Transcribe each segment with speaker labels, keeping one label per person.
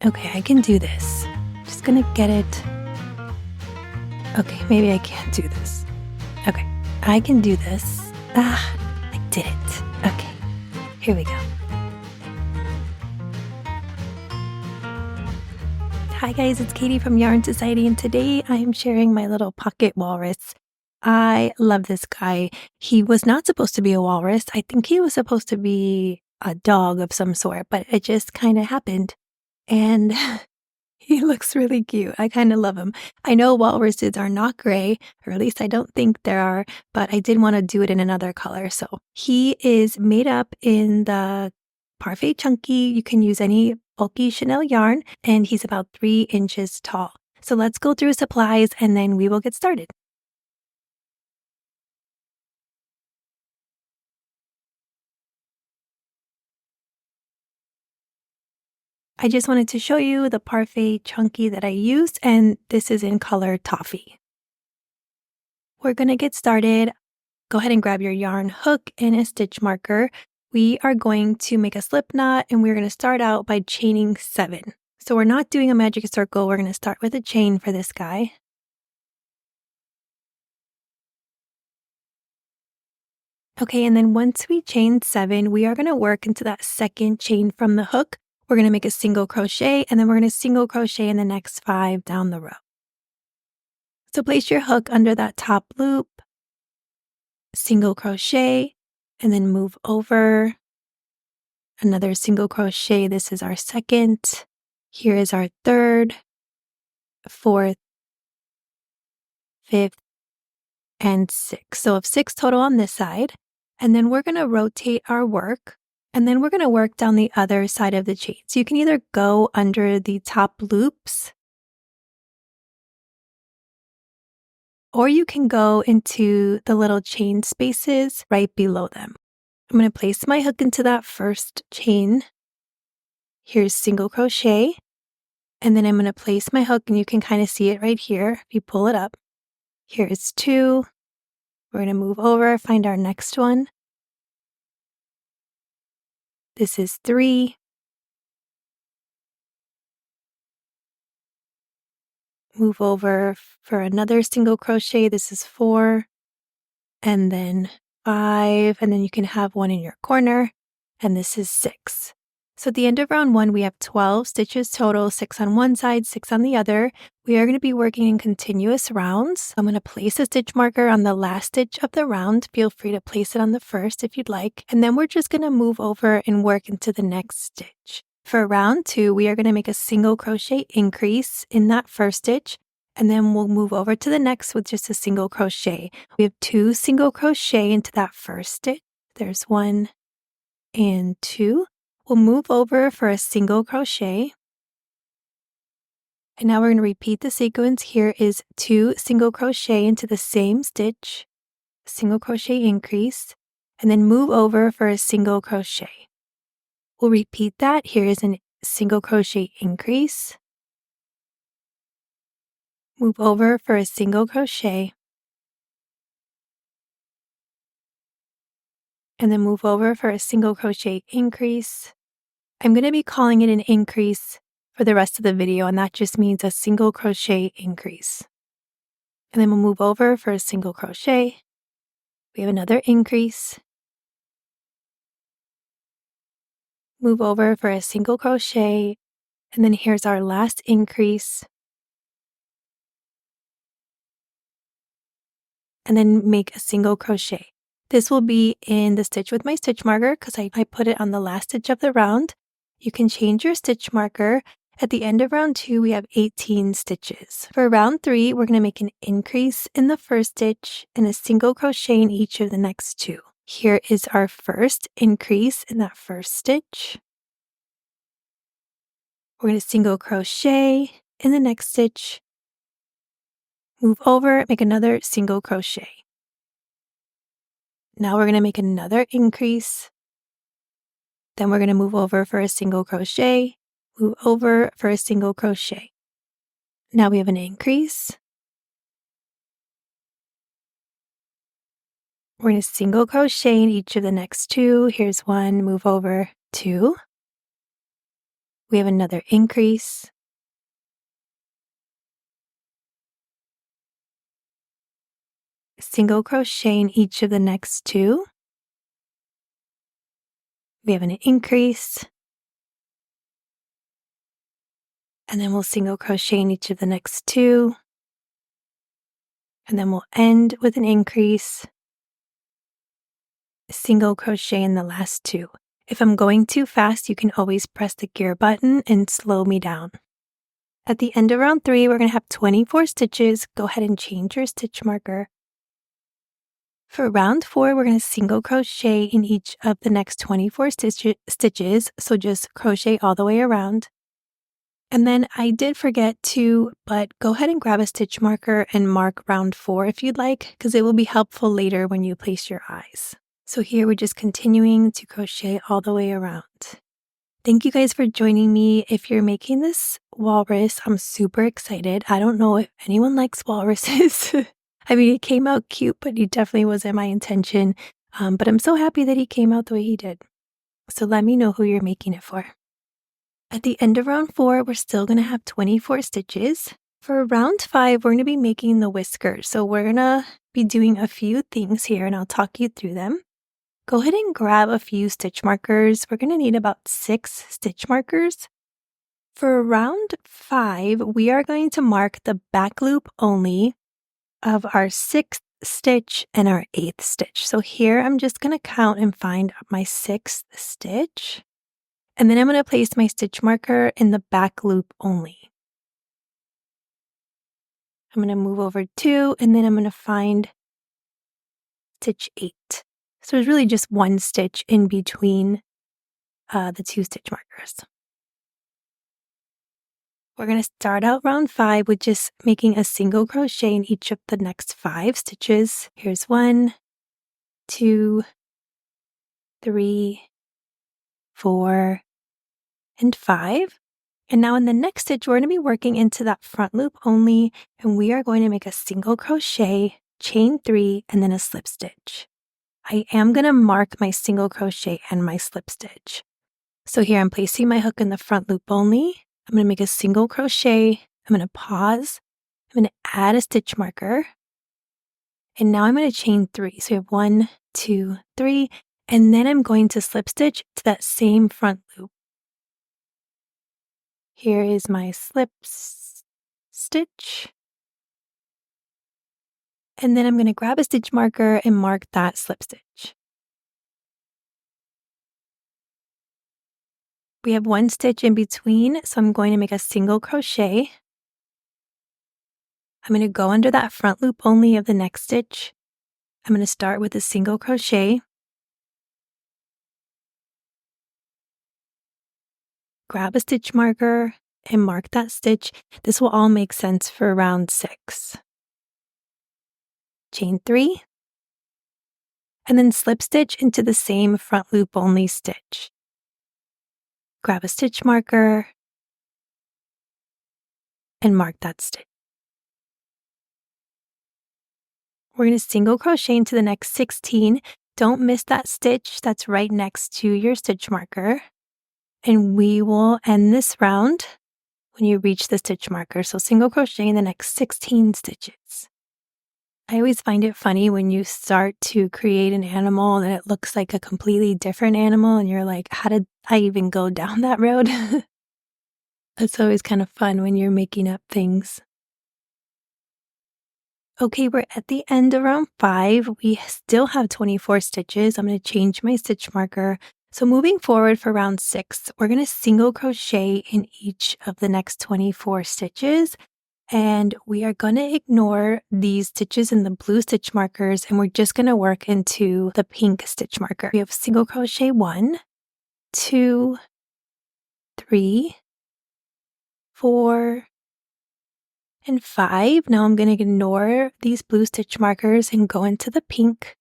Speaker 1: Okay, I can do this. Just gonna get it. Okay, maybe I can't do this. Okay, I can do this. Ah, I did it. Okay, here we go. Hi guys, it's Katie from Yarn Society, and today I am sharing my little pocket walrus. I love this guy. He was not supposed to be a walrus. I think he was supposed to be a dog of some sort, but it just kind of happened. And he looks really cute. I kind of love him. I know walruses are not gray, or at least I don't think there are, but I did want to do it in another color. So he is made up in the Parfait Chunky. You can use any bulky Chanel yarn, and he's about 3 inches tall. So let's go through supplies and then we will get started. I just wanted to show you the Parfait Chunky that I used, and this is in color Toffee. We're going to get started. Go ahead and grab your yarn hook and a stitch marker. We are going to make a slip knot, and we're going to start out by chaining 7. So we're not doing a magic circle. We're going to start with a chain for this guy. Okay, and then once we chain 7, we are going to work into that second chain from the hook. We're going to make a single crochet, and then we're going to single crochet in the next 5 down the row. So place your hook under that top loop, single crochet, and then move over. Another single crochet. This is our second. Here is our third, fourth, fifth, and sixth. So of 6 total on this side. And then we're going to rotate our work. And then we're going to work down the other side of the chain. So you can either go under the top loops, or you can go into the little chain spaces right below them. I'm going to place my hook into that first chain. Here's single crochet. And then I'm going to place my hook, and you can kind of see it right here if you pull it up. Here is 2. We're going to move over, find our next one. This is 3. Move over for another single crochet. This is 4. And then 5. And then you can have one in your corner. And this is 6. So at the end of round 1, we have 12 stitches total, 6 on one side, 6 on the other. We are going to be working in continuous rounds. I'm going to place a stitch marker on the last stitch of the round. Feel free to place it on the first if you'd like. And then we're just going to move over and work into the next stitch. For round 2, we are going to make a single crochet increase in that first stitch. And then we'll move over to the next with just a single crochet. We have 2 single crochet into that first stitch. There's 1 and 2. We'll move over for a single crochet. And now we're going to repeat the sequence. Here is 2 single crochet into the same stitch, single crochet increase, and then move over for a single crochet. We'll repeat that. Here is a single crochet increase, move over for a single crochet, and then move over for a single crochet increase. I'm going to be calling it an increase for the rest of the video, and that just means a single crochet increase. And then we'll move over for a single crochet. We have another increase. Move over for a single crochet, and then here's our last increase. And then make a single crochet. This will be in the stitch with my stitch marker because I put it on the last stitch of the round. You can change your stitch marker. At the end of round 2, we have 18 stitches. For round 3, we're going to make an increase in the first stitch and a single crochet in each of the next 2. Here is our first increase in that first stitch. We're going to single crochet in the next stitch, move over, make another single crochet. Now we're going to make another increase. Then we're going to move over for a single crochet, move over for a single crochet. Now we have an increase. We're going to single crochet in each of the next 2. Here's 1, move over, 2. We have another increase, single crochet in each of the next 2. We have an increase, and then we'll single crochet in each of the next 2, and then we'll end with an increase, single crochet in the last 2. If I'm going too fast, you can always press the gear button and slow me down. At the end of round 3, we're going to have 24 stitches. Go ahead and change your stitch marker. For round 4, we're going to single crochet in each of the next 24 stitches, so just crochet all the way around. And then I did forget to, but go ahead and grab a stitch marker and mark round 4 if you'd like, because it will be helpful later when you place your eyes. So here we're just continuing to crochet all the way around. Thank you guys for joining me. If you're making this walrus, I'm super excited. I don't know if anyone likes walruses. I mean, it came out cute, but it definitely wasn't my intention. But I'm so happy that he came out the way he did. So let me know who you're making it for. At the end of round 4, we're still going to have 24 stitches. For round 5, we're going to be making the whiskers. So we're going to be doing a few things here, and I'll talk you through them. Go ahead and grab a few stitch markers. We're going to need about 6 stitch markers. For round 5, we are going to mark the back loop only of our 6th stitch and our 8th stitch. So here I'm just going to count and find my 6th stitch. And then I'm going to place my stitch marker in the back loop only. I'm going to move over 2, and then I'm going to find stitch 8. So there's really just 1 stitch in between the 2 stitch markers. We're going to start out round 5 with just making a single crochet in each of the next 5 stitches. Here's 1, 2, 3, 4, and 5. And now in the next stitch, we're going to be working into that front loop only, and we are going to make a single crochet, chain 3, and then a slip stitch. I am going to mark my single crochet and my slip stitch. So here I'm placing my hook in the front loop only. I'm going to make a single crochet. I'm going to pause. I'm going to add a stitch marker. And now I'm going to chain 3. So we have 1, 2, 3, and then I'm going to slip stitch to that same front loop. Here is my slip stitch. And then I'm going to grab a stitch marker and mark that slip stitch. We have 1 stitch in between, so I'm going to make a single crochet. I'm going to go under that front loop only of the next stitch. I'm going to start with a single crochet. Grab a stitch marker and mark that stitch. This will all make sense for round 6. Chain 3, and then slip stitch into the same front loop only stitch. Grab a stitch marker and mark that stitch. We're going to single crochet into the next 16. Don't miss that stitch that's right next to your stitch marker. And we will end this round when you reach the stitch marker. So single crochet in the next 16 stitches. I always find it funny when you start to create an animal and it looks like a completely different animal and you're like, how did I even go down that road? That's always kind of fun when you're making up things. Okay, we're at the end of round 5. We still have 24 stitches. I'm going to change my stitch marker. So moving forward for round 6, we're going to single crochet in each of the next 24 stitches. And we are going to ignore these stitches in the blue stitch markers, and we're just going to work into the pink stitch marker. We have single crochet 1, 2, 3, 4, and 5. Now I'm going to ignore these blue stitch markers and go into the pink.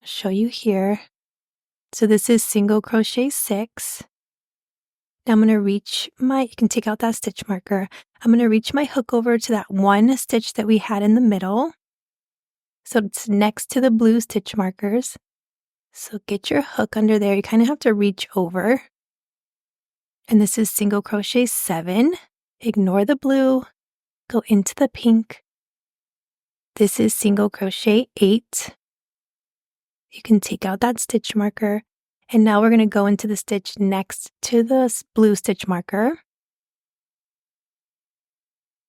Speaker 1: I'll show you here. So this is single crochet 6. Now I'm going to reach you can take out that stitch marker. I'm going to reach my hook over to that 1 stitch that we had in the middle. So it's next to the blue stitch markers. So get your hook under there. You kind of have to reach over. And this is single crochet 7. Ignore the blue, go into the pink. This is single crochet 8. You can take out that stitch marker. And now we're going to go into the stitch next to the blue stitch marker.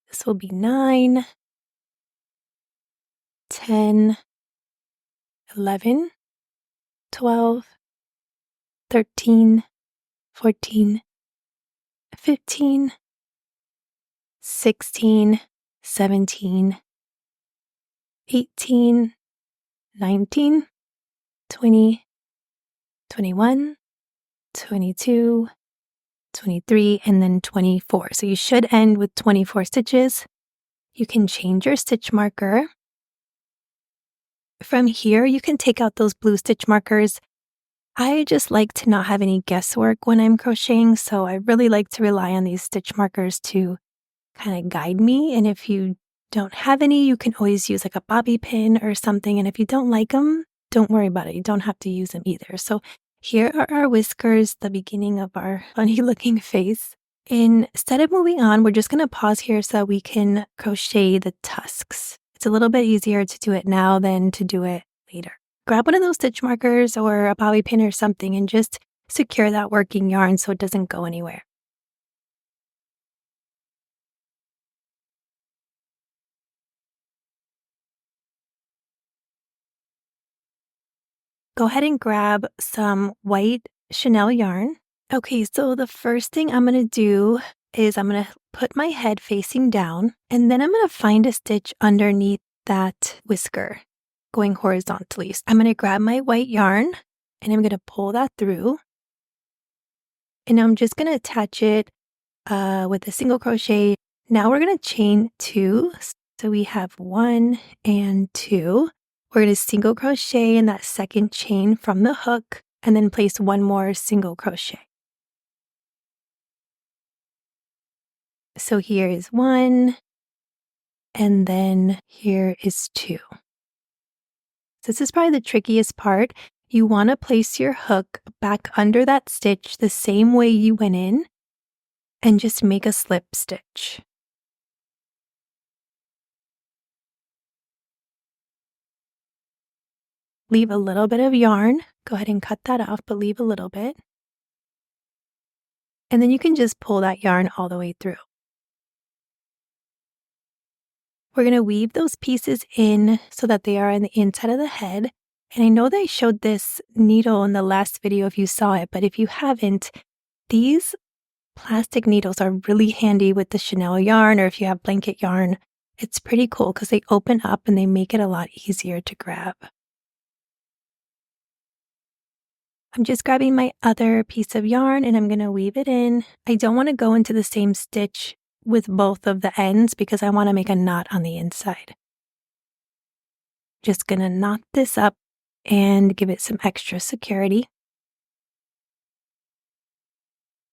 Speaker 1: This will be 9, 10, 11, 12, 13, 14, 15, 16, 17, 18, 19, 20, 21, 22, 23, and then 24. So you should end with 24 stitches. You can change your stitch marker. From here, you can take out those blue stitch markers. I just like to not have any guesswork when I'm crocheting, so I really like to rely on these stitch markers to kind of guide me. And if you don't have any, you can always use like a bobby pin or something. And if you don't like them, don't worry about it. You don't have to use them either. So here are our whiskers, the beginning of our funny looking face. Instead of moving on, we're just going to pause here so that we can crochet the tusks. It's a little bit easier to do it now than to do it later. Grab one of those stitch markers or a bobby pin or something and just secure that working yarn so it doesn't go anywhere. Go ahead and grab some white chenille yarn. Okay, so the first thing I'm going to do is I'm going to put my head facing down, and then I'm going to find a stitch underneath that whisker going horizontally. So I'm going to grab my white yarn and I'm going to pull that through, and I'm just going to attach it with a single crochet. Now we're going to chain 2. So we have 1 and 2. We're going to single crochet in that second chain from the hook and then place 1 more single crochet. So here is 1 and then here is 2. This is probably the trickiest part. You want to place your hook back under that stitch the same way you went in and just make a slip stitch. Leave a little bit of yarn. Go ahead and cut that off, but leave a little bit. And then you can just pull that yarn all the way through. We're going to weave those pieces in so that they are on the inside of the head. And I know that I showed this needle in the last video if you saw it, but if you haven't, these plastic needles are really handy with the chenille yarn, or if you have blanket yarn. It's pretty cool because they open up and they make it a lot easier to grab. I'm just grabbing my other piece of yarn and I'm going to weave it in. I don't want to go into the same stitch with both of the ends because I want to make a knot on the inside. Just going to knot this up and give it some extra security.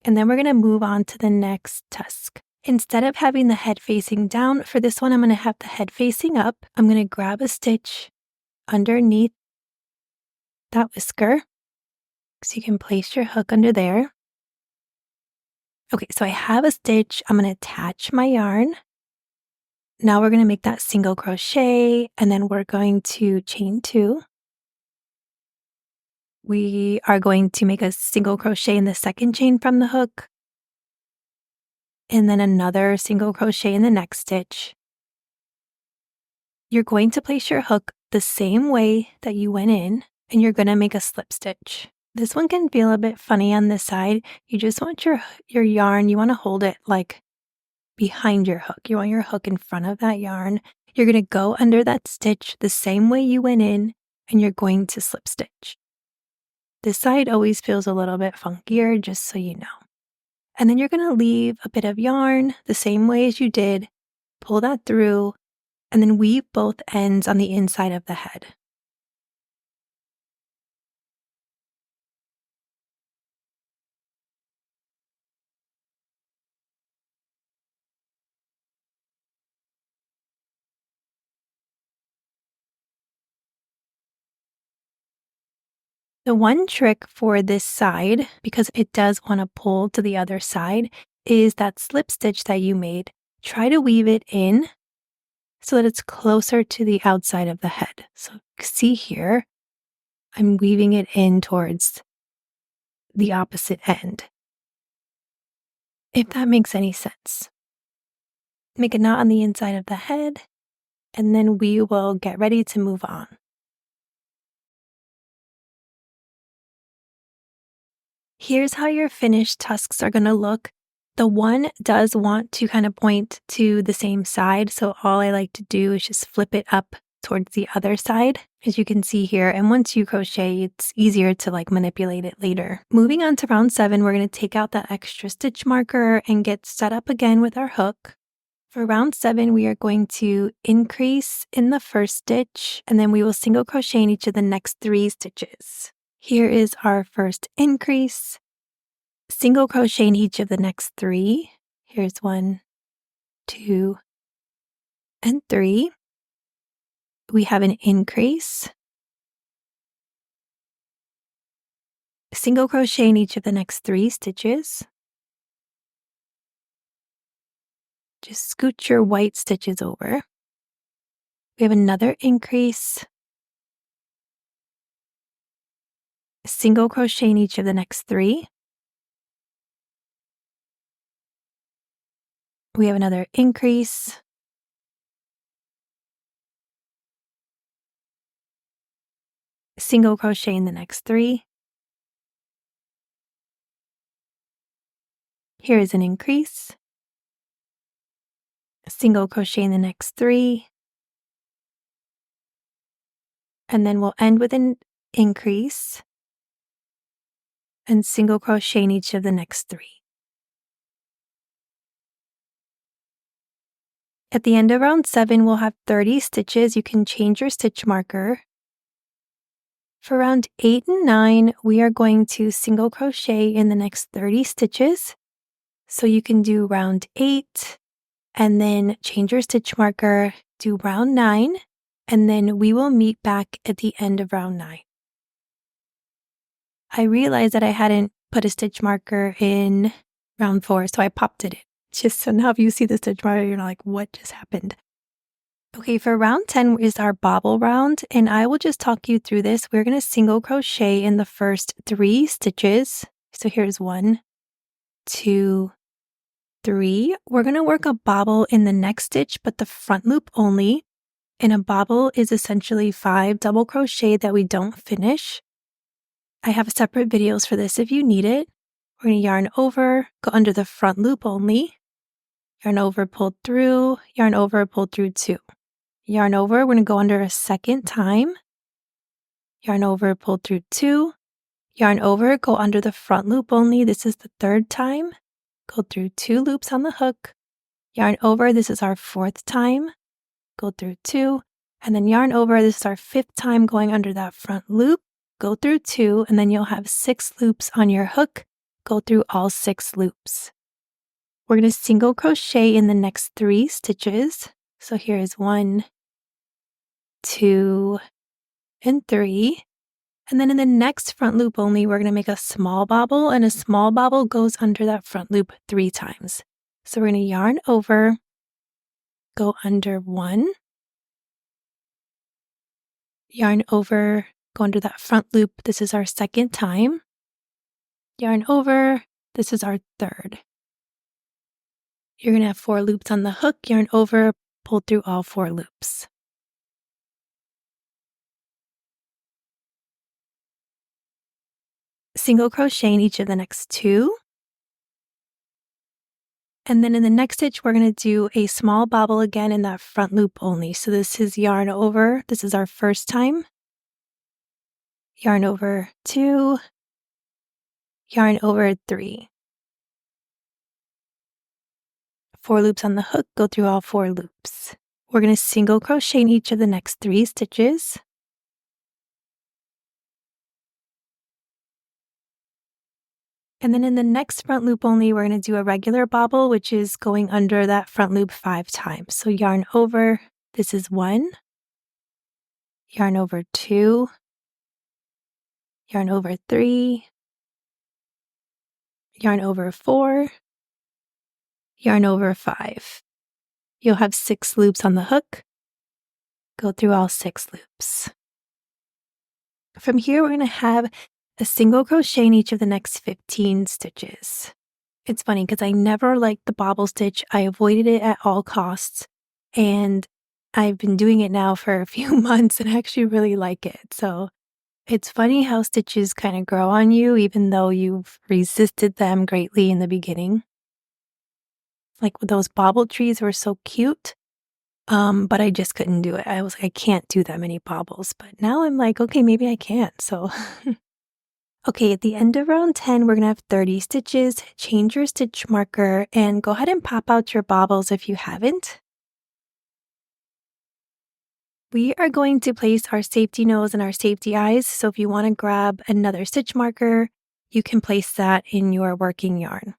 Speaker 1: And then we're going to move on to the next tusk. Instead of having the head facing down, for this one I'm going to have the head facing up. I'm going to grab a stitch underneath that whisker. So you can place your hook under there. Okay, so I have a stitch. I'm going to attach my yarn. Now we're going to make that single crochet and then we're going to chain 2. We are going to make a single crochet in the second chain from the hook and then another single crochet in the next stitch. You're going to place your hook the same way that you went in and you're going to make a slip stitch. This one can feel a bit funny on this side. You just want your yarn, you want to hold it like behind your hook. You want your hook in front of that yarn. You're going to go under that stitch the same way you went in and you're going to slip stitch. This side always feels a little bit funkier, just so you know. And then you're going to leave a bit of yarn the same way as you did, pull that through, and then weave both ends on the inside of the head. The one trick for this side, because it does want to pull to the other side, is that slip stitch that you made. Try to weave it in so that it's closer to the outside of the head. So see here, I'm weaving it in towards the opposite end. If that makes any sense. Make a knot on the inside of the head, and then we will get ready to move on. Here's how your finished tusks are going to look. The one does want to kind of point to the same side, so all I like to do is just flip it up towards the other side, as you can see here. And once you crochet, it's easier to manipulate it later. Moving on to round 7, we're going to take out that extra stitch marker and get set up again with our hook. For round 7, we are going to increase in the first stitch, and then we will single crochet in each of the next 3 stitches. Here is our first increase. Single crochet in each of the next 3. Here's 1, 2, and 3. We have an increase. Single crochet in each of the next 3 stitches. Just scoot your white stitches over. We have another increase. Single crochet in each of the next 3. We have another increase. Single crochet in the next 3. Here is an increase. Single crochet in the next 3. And then we'll end with an increase and single crochet in each of the next 3. At the end of round 7, we'll have 30 stitches. You can change your stitch marker. For round 8 and 9, we are going to single crochet in the next 30 stitches. So you can do round 8 and then change your stitch marker, do round 9, and then we will meet back at the end of round 9. I realized that I hadn't put a stitch marker in round 4, so I popped it in. Just so now if you see the stitch marker, you're like, what just happened? Okay, for round 10 is our bobble round, and I will just talk you through this. We're going to single crochet in the first 3 stitches. So here's 1, 2, 3. We're going to work a bobble in the next stitch, but the front loop only. And a bobble is essentially 5 double crochet that we don't finish. I have separate videos for this if you need it. We're going to yarn over, go under the front loop only. Yarn over, pull through, yarn over, pull through 2. Yarn over, we're going to go under a second time. Yarn over, pull through 2. Yarn over, go under the front loop only. This is the 3rd time. Go through 2 loops on the hook. Yarn over, this is our 4th time. Go through 2. And then yarn over, this is our 5th time going under that front loop. Go through 2, and then you'll have 6 loops on your hook. Go through all 6 loops. We're going to single crochet in the next 3 stitches. So here is 1, 2, and 3. And then in the next front loop only, we're going to make a small bobble, and a small bobble goes under that front loop 3 times. So we're going to yarn over, go under 1, yarn over, go under that front loop. This is our 2nd time. Yarn over, this is our 3rd. You're going to have 4 loops on the hook, yarn over, pull through all 4 loops. Single crochet in each of the next 2. And then in the next stitch, we're going to do a small bobble again in that front loop only. So this is yarn over. This is our 1st time. Yarn over 2. Yarn over 3. 4 loops on the hook, go through all 4 loops. We're going to single crochet in each of the next 3 stitches. And then in the next front loop only, we're going to do a regular bobble, which is going under that front loop 5 times. So yarn over, this is 1. Yarn over 2. yarn over 3, yarn over 4, yarn over 5. You'll have 6 loops on the hook. Go through all 6 loops. From here, we're going to have a single crochet in each of the next 15 stitches. It's funny because I never liked the bobble stitch. I avoided it at all costs, and I've been doing it now for a few months and I actually really like it. So it's funny how stitches kind of grow on you even though you've resisted them greatly in the beginning. Like those bobble trees were so cute, but I just couldn't do it. I was like, I can't do that many bobbles. But now I'm like, okay, maybe I can. So okay, at the end of round 10, we're going to have 30 stitches. Change your stitch marker and go ahead and pop out your bobbles if you haven't. We are going to place our safety nose and our safety eyes. So if you want to grab another stitch marker, you can place that in your working yarn.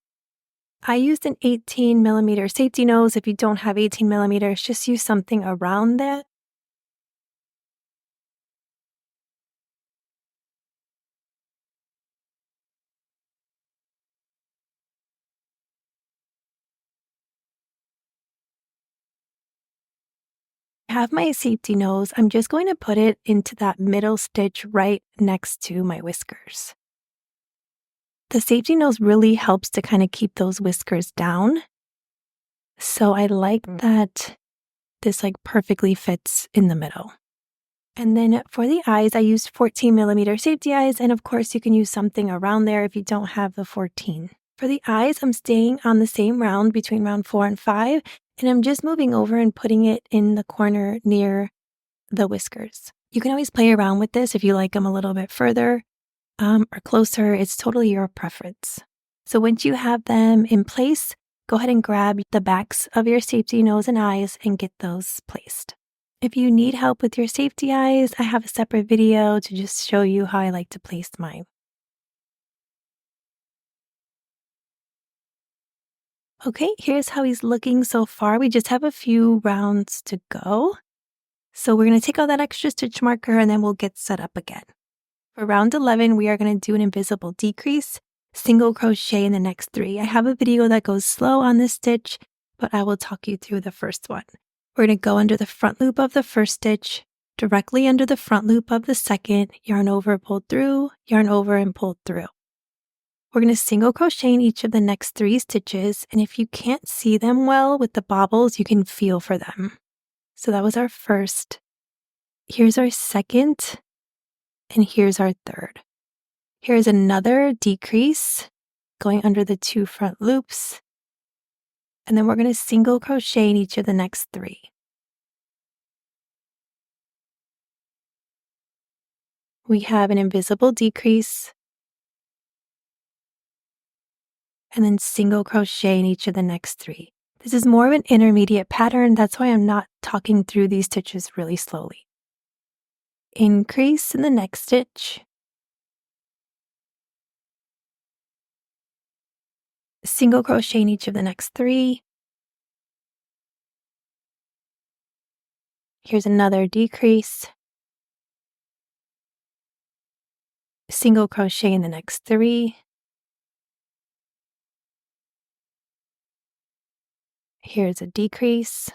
Speaker 1: I used an 18 millimeter safety nose. If you don't have 18 millimeters, just use something around that. I have my safety nose. I'm just going to put it into that middle stitch right next to my whiskers. The safety nose really helps to kind of keep those whiskers down. So I like that this like perfectly fits in the middle. And then for the eyes, I used 14 millimeter safety eyes. And of course, you can use something around there if you don't have the 14. For the eyes, I'm staying on the same round between round 4 and 5. And I'm just moving over and putting it in the corner near the whiskers. You can always play around with this if you like them a little bit further or closer. It's totally your preference. So once you have them in place, go ahead and grab the backs of your safety nose and eyes and get those placed. If you need help with your safety eyes, I have a separate video to just show you how I like to place mine. Okay, here's how he's looking so far. We just have a few rounds to go. So we're going to take out that extra stitch marker and then we'll get set up again. For round 11, we are going to do an invisible decrease, single crochet in the next 3. I have a video that goes slow on this stitch, but I will talk you through the first one. We're going to go under the front loop of the first stitch, directly under the front loop of the second, yarn over, pull through, yarn over, and pull through. We're going to single crochet in each of the next 3 stitches, and if you can't see them well with the bobbles, you can feel for them. So that was our first. Here's our second, and here's our third. Here's another decrease going under the 2 front loops, and then we're going to single crochet in each of the next 3. We have an invisible decrease, and then single crochet in each of the next 3. This is more of an intermediate pattern. That's why I'm not talking through these stitches really slowly. Increase in the next stitch. Single crochet in each of the next 3. Here's another decrease. Single crochet in the next 3. Here's a decrease.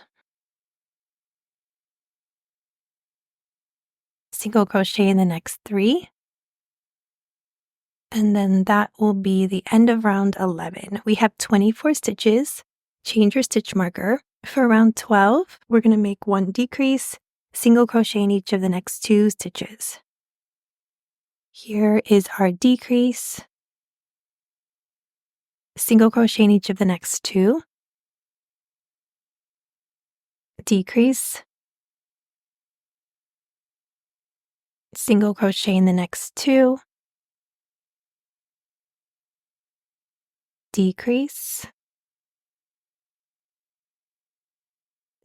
Speaker 1: Single crochet in the next 3. And then that will be the end of round 11. We have 24 stitches. Change your stitch marker. For round 12, we're going to make 1 decrease, single crochet in each of the next 2 stitches. Here is our decrease, single crochet in each of the next 2, decrease, single crochet in the next 2, decrease,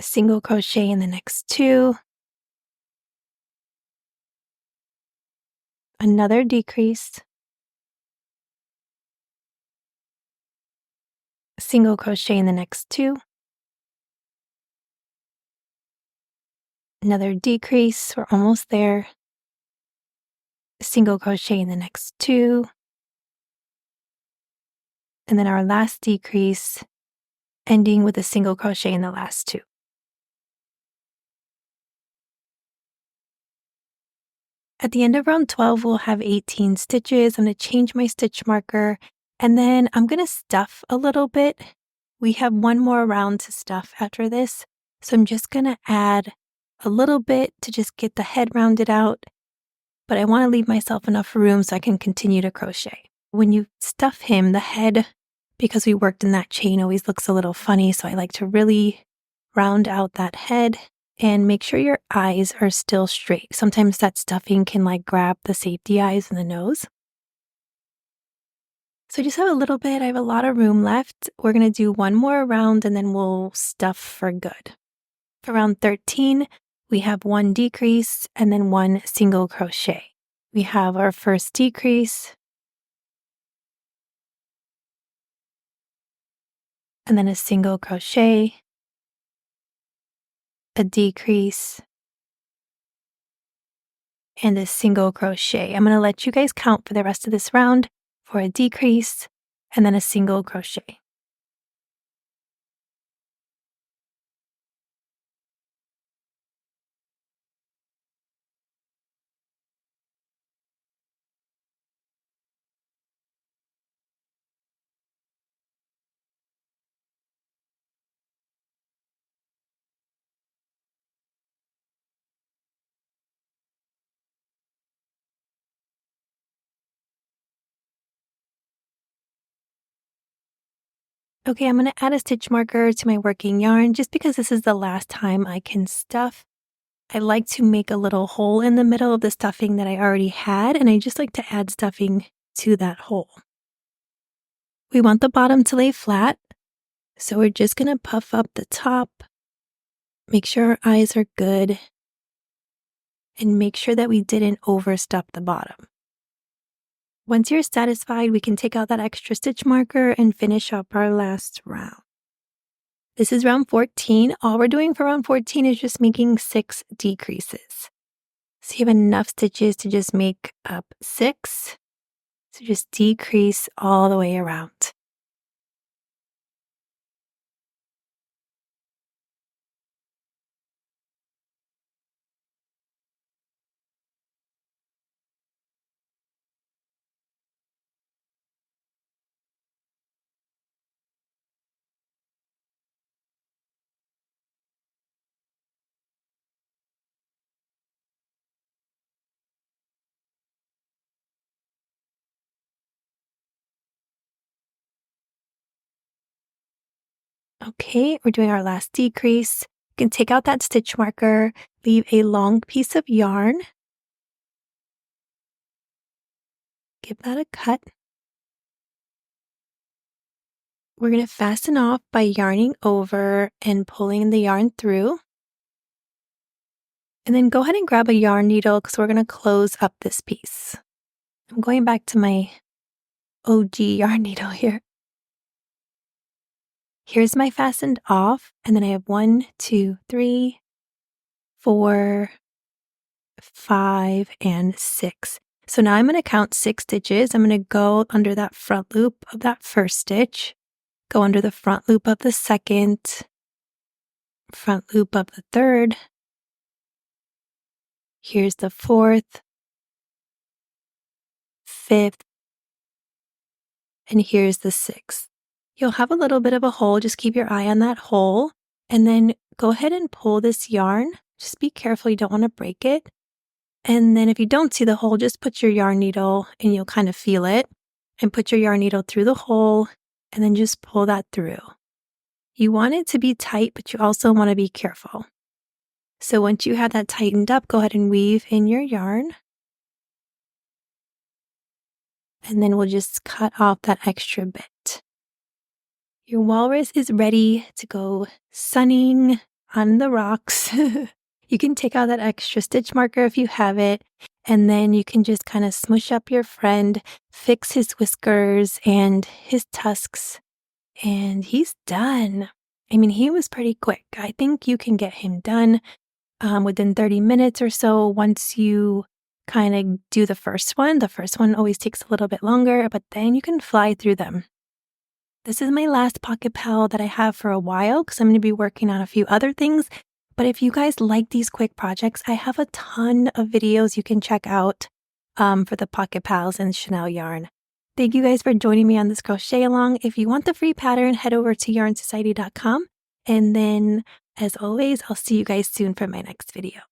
Speaker 1: single crochet in the next 2, another decrease, single crochet in the next 2, another decrease, we're almost there, single crochet in the next 2, and then our last decrease, ending with a single crochet in the last 2. At the end of round 12, we'll have 18 stitches. I'm going to change my stitch marker, and then I'm going to stuff a little bit. We have one more round to stuff after this, so I'm just going to add a little bit to just get the head rounded out, but I want to leave myself enough room so I can continue to crochet. When you stuff him, the head, because we worked in that chain, always looks a little funny, so I like to really round out that head. And make sure your eyes are still straight. Sometimes that stuffing can grab the safety eyes and the nose. So just have a little bit. I have a lot of room left. We're going to do one more round and then we'll stuff for good. For round 13, we have 1 decrease and then 1 single crochet. We have our first decrease and then a single crochet, a decrease, and a single crochet. I'm going to let you guys count for the rest of this round for a decrease and then a single crochet. Okay, I'm going to add a stitch marker to my working yarn just because this is the last time I can stuff. I like to make a little hole in the middle of the stuffing that I already had, and I just like to add stuffing to that hole. We want the bottom to lay flat, so we're just going to puff up the top, make sure our eyes are good, and make sure that we didn't overstuff the bottom. Once you're satisfied, we can take out that extra stitch marker and finish up our last round. This is round 14. All we're doing for round 14 is just making 6 decreases. So you have enough stitches to just make up 6. So just decrease all the way around. Okay, we're doing our last decrease. You can take out that stitch marker, leave a long piece of yarn. Give that a cut. We're going to fasten off by yarning over and pulling the yarn through. And then go ahead and grab a yarn needle because we're going to close up this piece. I'm going back to my OG yarn needle here. Here's my fastened off, and then I have 1, 2, 3, 4, 5, and 6. So now I'm going to count 6 stitches. I'm going to go under that front loop of that first stitch, go under the front loop of the second, front loop of the third. Here's the 4th, 5th, and here's the 6th. You'll have a little bit of a hole. Just keep your eye on that hole, and then go ahead and pull this yarn. Just be careful, you don't want to break it. And then if you don't see the hole, just put your yarn needle and you'll kind of feel it, and put your yarn needle through the hole and then just pull that through. You want it to be tight, but you also want to be careful. So once you have that tightened up, go ahead and weave in your yarn. And then we'll just cut off that extra bit. Your walrus is ready to go sunning on the rocks. You can take out that extra stitch marker if you have it, and then you can just kind of smush up your friend, fix his whiskers and his tusks, and he's done. I mean, he was pretty quick. I think you can get him done within 30 minutes or so once you kind of do the first one. The first one always takes a little bit longer, but then you can fly through them. This is my last pocket pal that I have for a while because I'm going to be working on a few other things. But if you guys like these quick projects, I have a ton of videos you can check out for the pocket pals and Chanel yarn. Thank you guys for joining me on this crochet along. If you want the free pattern, head over to yarnsociety.com. And then, as always, I'll see you guys soon for my next video.